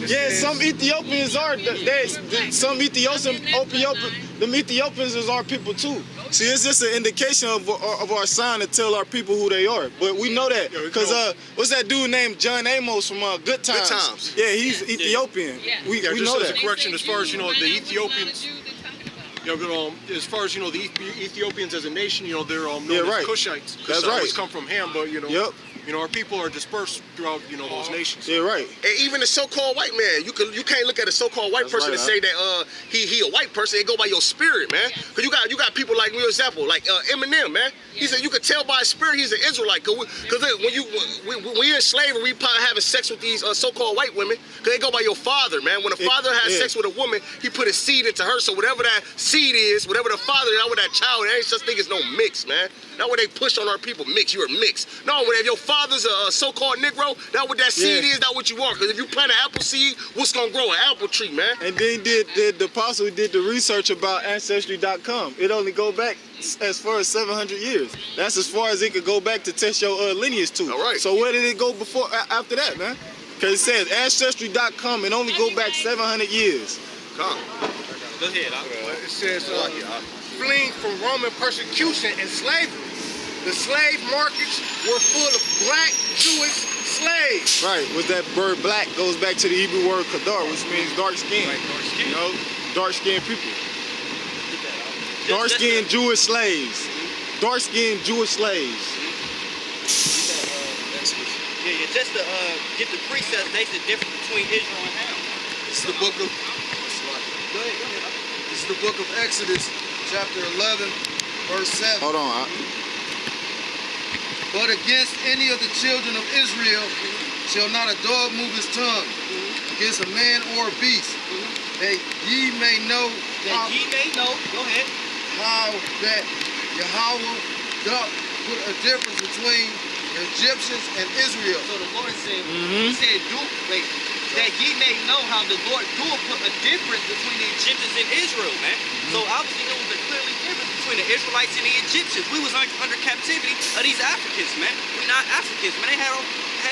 Yeah, some Ethiopians are. Some Ethiopians is our people too. See, it's just an indication of our sign to tell our people who they are. But we know that because what's that dude named John Amos from Good Times? Good Times. Yeah, he's Ethiopian. We know that. Just as a correction, as far as the Ethiopians. As far as the Ethiopians as a nation, they're known as Cushites. That's right. Always come from Ham, but our people are dispersed throughout those nations. Yeah, right. And even the so-called white man, you can't look at a so-called white person and say that he a white person. It go by your spirit, man. Because you got people like, for example, like Eminem, man. He said you could tell by his spirit he's an Israelite. Because when we in slavery, we probably having sex with these so-called white women. Because they go by your father, man. When a father has sex with a woman, he put his seed into her. So whatever that seed is, whatever the father is, not with that child, there ain't such thing as no mix, man. Not what they push on our people, mix. You're a mix. No, if your father's a so-called Negro, that what that seed is, not what you are. Because if you plant an apple seed, what's gonna grow? An apple tree, man. And then the apostle did the research about Ancestry.com. It only go back as far as 700 years. That's as far as it could go back to test your lineage to. All right. So where did it go after that, man? Because it says Ancestry.com, it only go back 700 years. Come. Go ahead. It says fleeing from Roman persecution and slavery. The slave markets were full of black Jewish slaves. Right, with that word black goes back to the Hebrew word kadar, which means dark skin. Right, dark skin. Dark-skinned people. Dark-skinned Jewish slaves. Dark-skinned Jewish slaves. Yeah, just to get the precepts, they the difference between Israel and Ham. This is the book of Go ahead. This is the book of Exodus, chapter 11, verse 7. Hold on. But against any of the children of Israel shall not a dog move his tongue against a man or a beast, that ye may know Go ahead. how that Yahweh doth put a difference between the Egyptians and Israel. So the Lord said, He said, that ye may know how the Lord do put a difference between the Egyptians and Israel, man. So obviously there was a clearly difference between the Israelites and the Egyptians. We was under captivity of these Africans, man. We're not Africans, man. They had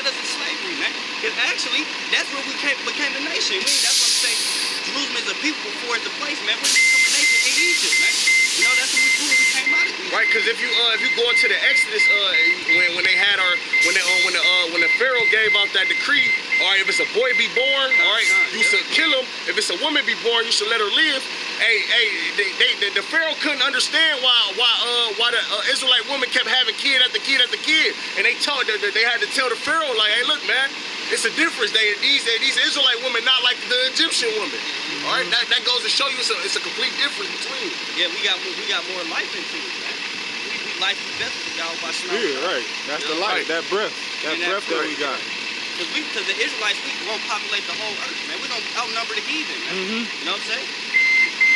us in slavery, man. Because actually, that's where we became a nation. That's what I'm saying. Jerusalem is a people before it's a place, man. We become a nation in Egypt, man. That's what we do when we came out of Egypt. Right, because if you go into the Exodus, when they had when the Pharaoh gave out that decree, all right, if it's a boy be born, all right, you should kill him. If it's a woman be born, you should let her live. The Pharaoh couldn't understand why the Israelite woman kept having kid after kid after kid, and they had to tell the Pharaoh like, hey, look, man, it's a difference. These Israelite women not like the Egyptian women. All right, that goes to show you it's a complete difference between. Yeah, we got more life into it, man. We life is better than y'all by Yeah, right. That's the life, that breath that we got. Because the Israelites, we won't populate the whole earth, man. We don't outnumber the heathen, man. You know what I'm saying?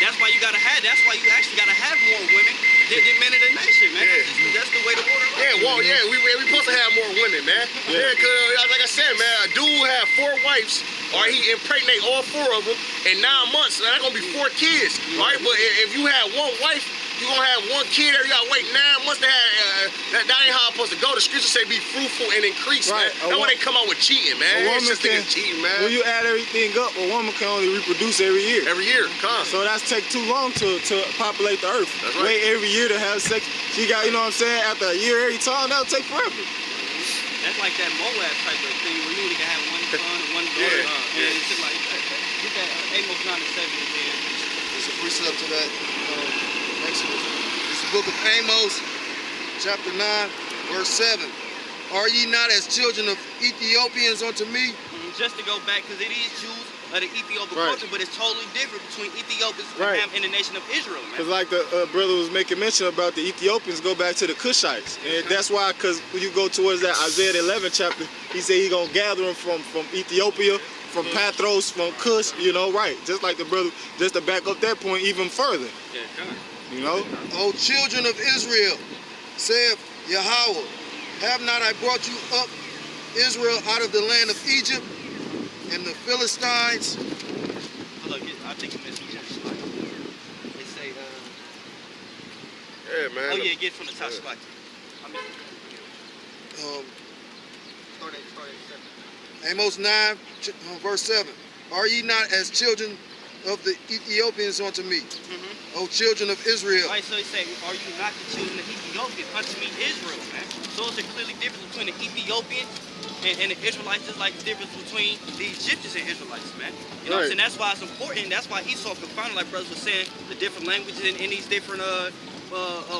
That's why you actually gotta have more women than men of the nation, man. That's the way the water runs. We supposed to have more women, man. Yeah, cause like I said, man, a dude had 4 wives, or he impregnate all 4 of them in 9 months. So that's gonna be 4 kids, all right? But if you have 1 wife, you gonna have 1 kid, you gotta wait 9 months to have. That ain't how it's supposed to go. The scriptures say be fruitful and increase, man. That's why they come out with cheating, man. It's just cheating, man. When you add everything up, a woman can only reproduce every year. Every year, come. So that's take too long to populate the earth. That's right. Wait every year to have sex. She got, you know what I'm saying, after a year every time, that'll take forever. That's like that Moab type of thing where you only can have 1 son and 1 daughter. And it's just like, get that Amos 9 and 7 again. It's a precept to that Exodus. It's the book of Amos, chapter 9, verse 7. Are ye not as children of Ethiopians unto me? Just to go back, because it is Jews of the Ethiopian culture, but it's totally different between Ethiopians and the nation of Israel, man. Because like the brother was making mention about the Ethiopians, go back to the Cushites. And that's why, because when you go towards that Isaiah 11 chapter, he said he going to gather them from Ethiopia, from Pathros, from Cush, just like the brother, just to back up that point even further. Yeah, come O children of Israel, saith Yahweh, have not I brought you up, Israel, out of the land of Egypt, and the Philistines? Look, I think you missed one. They say, yeah, man. Oh, yeah, get from the top spot. Amos 9, verse 7. Are ye not as children of the Ethiopians unto me, O children of Israel? Right, so he said, are you not the children of Ethiopians unto me, Israel, man? So it's a clearly difference between the Ethiopians and the Israelites, just like the difference between the Egyptians and Israelites, man. You know what I'm saying? That's why it's important. That's why Esau confounded, like brothers were saying, the different languages and these different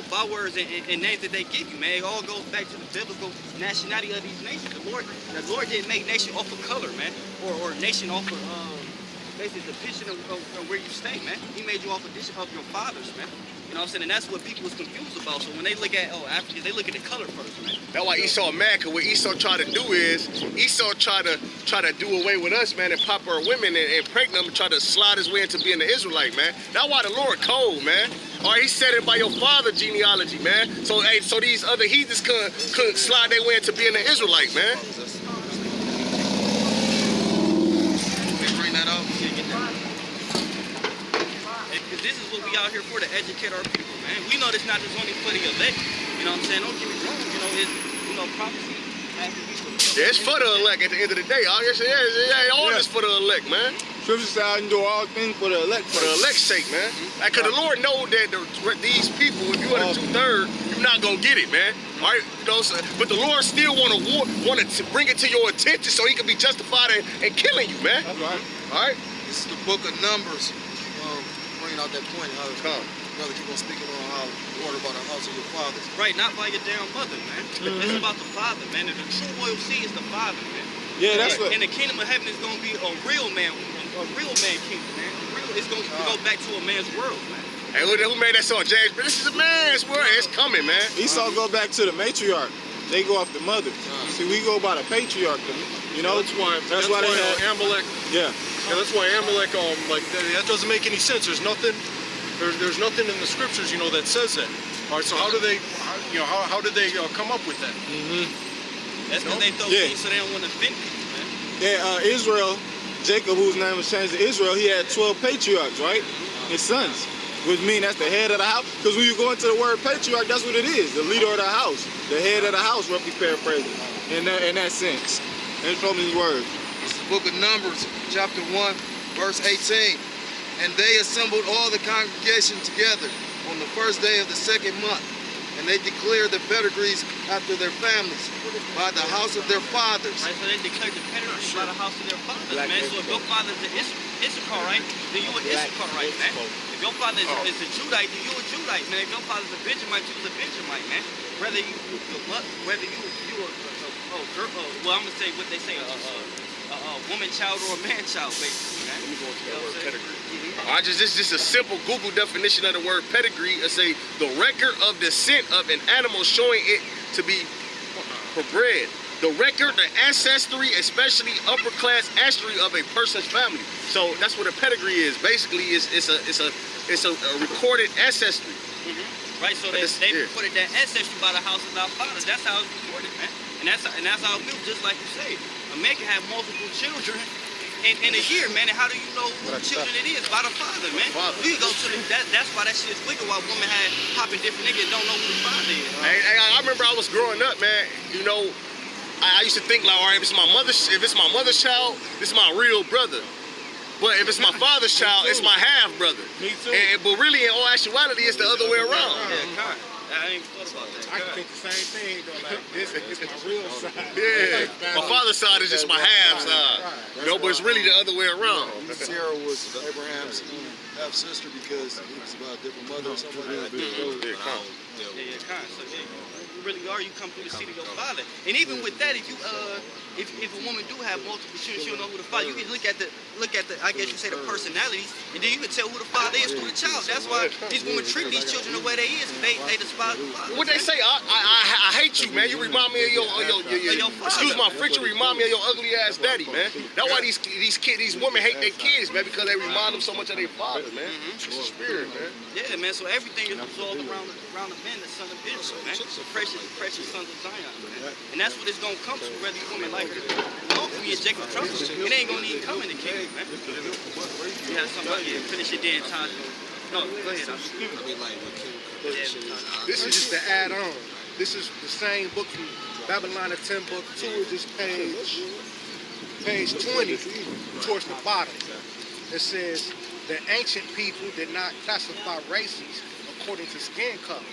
bywords and names that they give you, man. It all goes back to the biblical nationality of these nations. The Lord didn't make nation off of color, man, or nation off of basically the position of where you stay, man. He made you off of your fathers, man. You know what I'm saying? And that's what people was confused about. So when they look at Africans, they look at the color first, man. That's why Esau mad, because what Esau try to do is Esau try to do away with us, man, and pop our women and impregnate them and try to slide his way into being an Israelite, man. That's why the Lord cold, man. All right, he said it by your father genealogy, man. So so these other heathens couldn't slide their way into being an Israelite, man. Bring that up. Because this is what we out here for, to educate our people, man. We know this not just only for the elect. You know what I'm saying? Don't get me wrong. You know, it's prophecy has to be fulfilled. Yeah, it's for the elect at the end of the day. All this for the elect, man. Scripture says I can do all things for the elect. For the elect's sake, man. Like, cause the Lord know that these people, if you are the 2/3, you're not gonna get it, man. All right, you know. So, but the Lord still wanted to bring it to your attention so He can be justified in killing you, man. That's right. All right. This is the book of Numbers. Bringing out that point, how brother keep on speaking on how the order about the house of your fathers. Right, not by your damn mother, man. It's about the Father, man. And the true royal seed is the Father, man. Yeah, that's what. And the kingdom of heaven is gonna be a real man kingdom, man. It's gonna go back to a man's world, man. Hey, who made that song, James? But this is a man's world. It's coming, man. Esau go back to the matriarch. They go off the mother. See, we go by the patriarch. You know, That's why they had Amalek. Yeah. Yeah, that's why Amalek. Like that doesn't make any sense. There's nothing. There's nothing in the scriptures, you know, that says that. All right. So how did they come up with that? That's because they throw things so they don't want to offend people, man. Yeah, Israel, Jacob, whose name was changed to Israel, he had 12 patriarchs, right? His sons. Which means that's the head of the house. Because when you go into the word patriarch, that's what it is. The leader of the house. The head of the house, roughly paraphrasing. In that sense. And from his word. This is the book of Numbers, chapter 1, verse 18. And they assembled all the congregation together on the first day of the second month. And they declared the pedigrees after their families, by the house of their fathers. Right, so they declared the pedigrees by the house of their fathers, man. So if your father is an Issacharite, then you an Issacharite, man. If your father is a Judite, then you a Judite, man. If your father is a Benjamite, you a Benjamite, man. Whether you well, I'm gonna say what they say, a woman child or a man child, basically, man. Let me go into that word pedigree. This is a simple Google definition of the word pedigree. It's the record of descent of an animal showing it to be bred. The record, the ancestry, especially upper class ancestry of a person's family. So that's what a pedigree is. Basically, it's a recorded ancestry. Right, so they recorded that ancestry by the house of our fathers. That's how it's recorded, man. And that's how it moves, just like you say. A man can have multiple children in a year, man. And how do you know who children it is? By the father, man. You go to that's why that shit is wicked. Why women have popping different niggas don't know who the father is. Hey, I remember I was growing up, man. You know, I used to think like, all right, if it's my mother's child, this is my real brother. But if it's my father's child, it's my half brother. Me too. But really, in all actuality, it's the other way around. Yeah, I ain't thought about that. I can think the same thing though. Like this is my real side. Yeah, my father's side is just my half side. You know, but it's really the other way around. Sarah was Abraham's half sister because he was about a different mother or something like that. Yeah, so you really are. You come through the seed of your father. And even with that, if a woman do have multiple children, she don't know who the father. You can look at the I guess you say the personalities, and then you can tell who the father is through the child. That's why these women treat these children the way they is. They despise the father. What they say? I hate you, man. You remind me of your excuse my French. You remind me of your ugly ass daddy, man. That's why these women hate their kids, man, because they remind them so much of their father, man. It's a spirit, man. Yeah, man. So everything is resolved around the men, the son of Israel, man. So precious sons of Zion, man. And that's what it's gonna come to, whether you women like it or not. Hopefully, Jacob Trump, it ain't gonna even come in the kingdom, man. You had somebody here, finish it there in time. No, go ahead. This is just to add on. This is the same book from Babylon, the 10th book, 2 of this page page 20, towards the bottom. It says, the ancient people did not classify races according to skin color.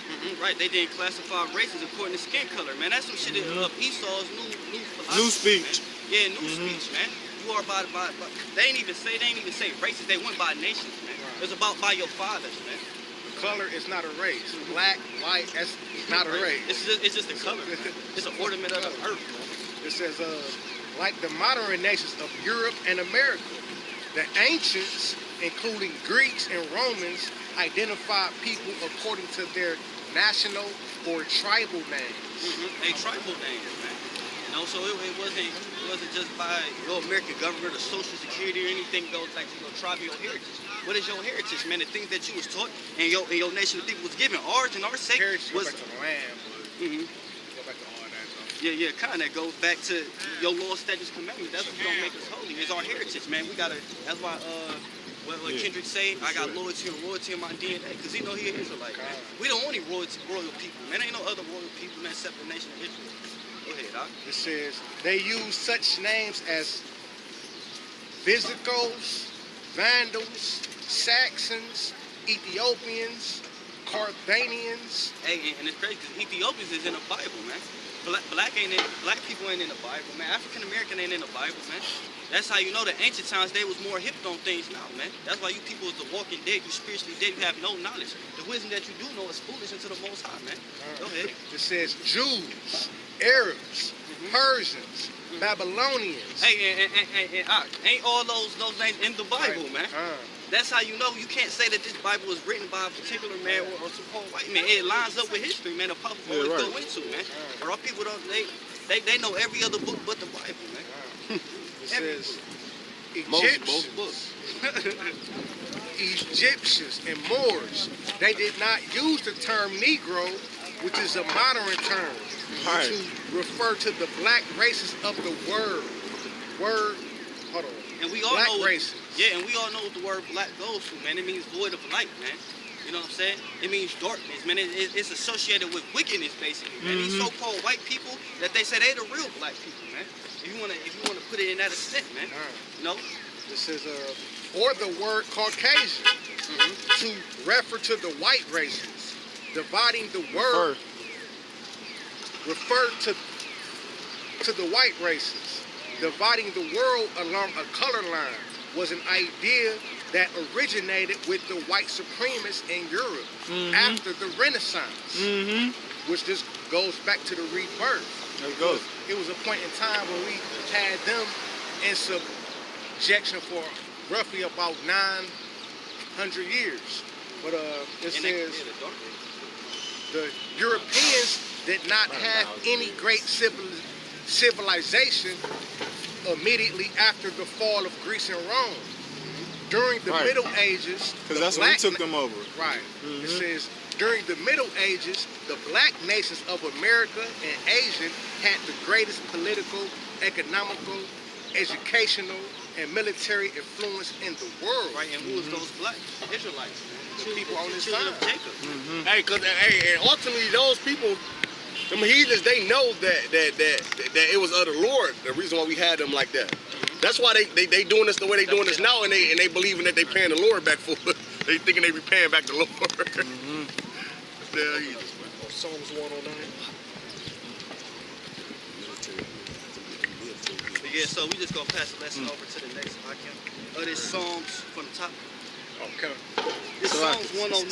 Right, they didn't classify races according to skin color, man. That's some shit of Esau's new philosophy, New speech. Man. Yeah, new speech, man. You are by they ain't even say races. They went by nations, man. It's about by your fathers, man. Color is not a race. Black, white, that's not a race. It's just a color, man. It's an ornament of the earth, man. It says, like the modern nations of Europe and America, the ancients, including Greeks and Romans, identified people according to their national or tribal names. A tribal names, man. You know, so it wasn't just by your American government or Social Security or anything. Goes like tribal heritage. What is your heritage, man? The things that you was taught and your nation of people was given. Ours and our sake Heritage was. Go back to the land, go back to all that stuff. Yeah, kind of goes back to your law, statutes, commandments. That's what's gonna make us holy. It's our heritage, man. We gotta. That's why what Kendrick say, I got loyalty and royalty in my DNA, because he know he an Israelite, man. We the only royal people, man. Ain't no other royal people, man, except the nation of Israel. Go ahead, Doc. It says they use such names as Visigoths, Vandals, Saxons, Ethiopians, Carthaginians. Hey, and it's crazy because Ethiopians is in the Bible, man. Black people ain't in the Bible, man. African American ain't in the Bible, man. That's how you know the ancient times they was more hip on things now, man. That's why you people is the walking dead, you spiritually dead, you have no knowledge. The wisdom that you do know is foolish unto the Most High, man. Go ahead. It says Jews, Arabs, Persians, Babylonians. Hey, and ain't all those names in the Bible, man. That's how you know you can't say that this Bible was written by a particular man or some whole white man. It lines up with history, man. The apostles always go into, man. But our people don't. They know every other book but the Bible, man. It says Most books. Egyptians and Moors. They did not use the term Negro, which is a modern term, to refer to the black races of the word. Hold on. And we all black know races. Yeah, and we all know what the word black goes to, man. It means void of light, man. You know what I'm saying? It means darkness, man. It's associated with wickedness, basically, man. These so-called white people that they say they the real black people, man. If you wanna put it in that extent, man. You know? This is or the word Caucasian to refer to the white races, dividing the word refer to the white races, dividing the world along a color line was an idea that originated with the white supremacists in Europe after the Renaissance, which just goes back to the rebirth. There it goes. It was a point in time when we had them in subjection for roughly about 900 years. But it says the Europeans did not have any great civilization immediately after the fall of Greece and Rome. During the Middle Ages, because that's when we took them over. Right. It says during the Middle Ages, the black nations of America and Asia had the greatest political, economical, educational, and military influence in the world. Right, and who was those black Israelites? The people on this Children side. of Jacob. Hey, and ultimately those people, them heathens, they know that it was of the Lord. The reason why we had them like that. That's why they doing this the way they doing this now, and they believing that they paying the Lord back for it. They thinking they be paying back the Lord. They're heathens, man. Psalms 109. Yeah, so we just gonna pass the lesson over to the next Hakim. This Psalms from the top. Okay. This Psalms 109.